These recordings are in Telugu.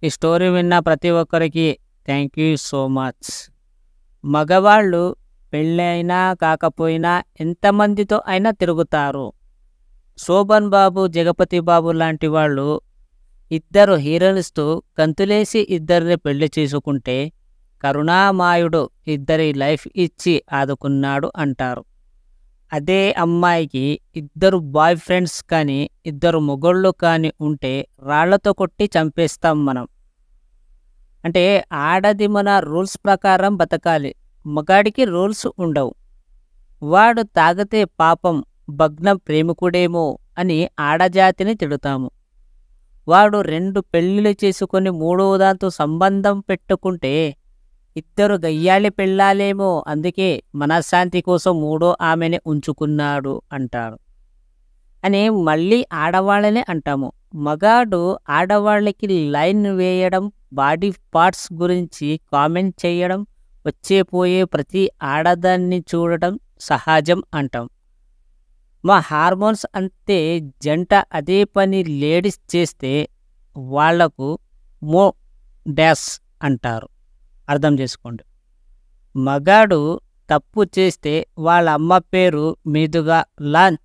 ఈ స్టోరీ విన్న ప్రతి ఒక్కరికి థ్యాంక్ యూ సో మచ్. మగవాళ్ళు పెళ్ళైనా కాకపోయినా ఎంతమందితో అయినా తిరుగుతారు. శోభన్ బాబు, జగపతి బాబు లాంటి వాళ్ళు ఇద్దరు హీరోయిన్స్తో గంతులేసి ఇద్దరిని పెళ్లి చేసుకుంటే కరుణామాయుడు ఇద్దరి లైఫ్ ఇచ్చి ఆదుకున్నాడు అంటారు. అదే అమ్మాయికి ఇద్దరు బాయ్ ఫ్రెండ్స్ కానీ ఇద్దరు మొగోళ్ళు కానీ ఉంటే రాళ్లతో కొట్టి చంపేస్తాం మనం. అంటే ఆడది మన రూల్స్ ప్రకారం బతకాలి, మగాడికి రూల్స్ ఉండవు. వాడు తాగితే పాపం భగ్న ప్రేమికుడేమో అని ఆడజాతిని తిడుతాము. వాడు 2 పెళ్ళిళ్ళు చేసుకొని 3వ దాంతో సంబంధం పెట్టుకుంటే ఇద్దరు గయ్యాళి పెళ్ళాలేమో, అందుకే మనశ్శాంతి కోసం 3వ ఆమెని ఉంచుకున్నాడు అంటారు అని మళ్ళీ ఆడవాళ్ళనే అంటాము. మగాడు ఆడవాళ్ళకి లైన్ వేయడం, బాడీ పార్ట్స్ గురించి కామెంట్ చేయడం, వచ్చేపోయే ప్రతి ఆడదాన్ని చూడటం సహజం అంటాం. మా హార్మోన్స్ అంతే. జంట అదే పని లేడీస్ చేస్తే వాళ్లకు మో డాష్ అంటారు. అర్థం చేసుకోండి. మగాడు తప్పు చేస్తే వాళ్ళ అమ్మ పేరు మీదుగా లాన్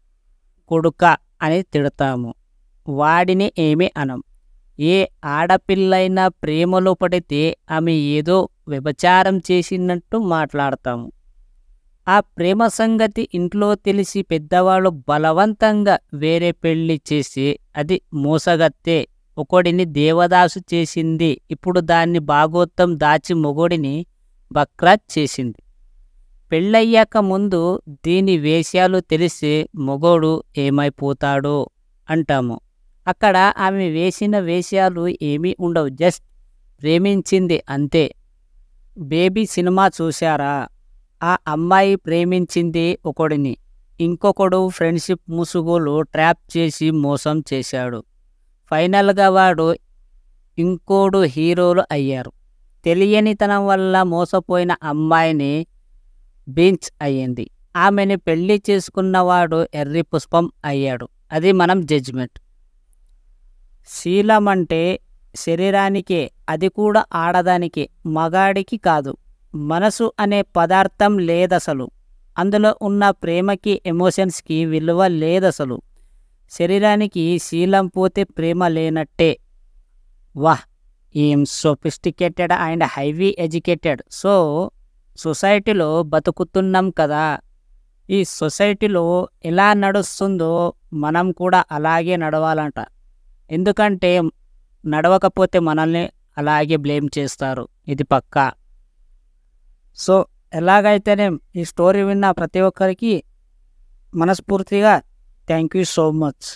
కొడుక అని తిడతాము. వాడిని ఏమీ అనం. ఏ ఆడపిల్లైనా ప్రేమలో పడితే ఆమె ఏదో వ్యభిచారం చేసినట్టు మాట్లాడతాము. ఆ ప్రేమ సంగతి ఇంట్లో తెలిసి పెద్దవాళ్ళు బలవంతంగా వేరే పెళ్లి చేసి అది మోసగత్తే ఒకడిని దేవదాసు చేసింది. ఇప్పుడు దాన్ని భాగోత్తం దాచి మొగుడిని బక్రాత్ చేసింది. పెళ్ళయ్యాక ముందు దీని వేషాలు తెలిసి మొగోడు ఏమైపోతాడో అంటాము. అక్కడ ఆమె వేసిన వేషాలు ఏమీ ఉండవు, జస్ట్ ప్రేమించింది అంతే. బేబీ సినిమా చూశారా? ఆ అమ్మాయి ప్రేమించింది ఒకడిని, ఇంకొకడు ఫ్రెండ్షిప్ ముసుగులో ట్రాప్ చేసి మోసం చేశాడు. ఫైనల్గా వాడు ఇంకోడు హీరోలు అయ్యారు. తెలియనితనం వల్ల మోసపోయిన అమ్మాయిని బీచ్ అయ్యింది. ఆమెని పెళ్లి చేసుకున్నవాడు ఎర్రి పుష్పం అయ్యాడు. అది మనం జడ్జిమెంట్. శీలం అంటే శరీరానికే, అది కూడా ఆడదానికే, మగాడికి కాదు. మనసు అనే పదార్థం లేదసలు. అందులో ఉన్న ప్రేమకి, ఎమోషన్స్కి విలువ లేదసలు. శరీరానికి శీలం పోతే ప్రేమ లేనట్టే. వాహ్, ఏం సోఫిస్టికేటెడ్ అండ్ హైవీ ఎడ్యుకేటెడ్. సొసైటీలో బతుకుతున్నాం కదా, ఈ సొసైటీలో ఎలా నడుస్తుందో మనం కూడా అలాగే నడవాలంట. ఎందుకంటే నడవకపోతే మనల్ని అలాగే బ్లేమ్ చేస్తారు, ఇది పక్కా. ఎలాగైతేనే ఈ స్టోరీ విన్న ప్రతి ఒక్కరికి మనస్ఫూర్తిగా థ్యాంక్ యూ సో మచ్.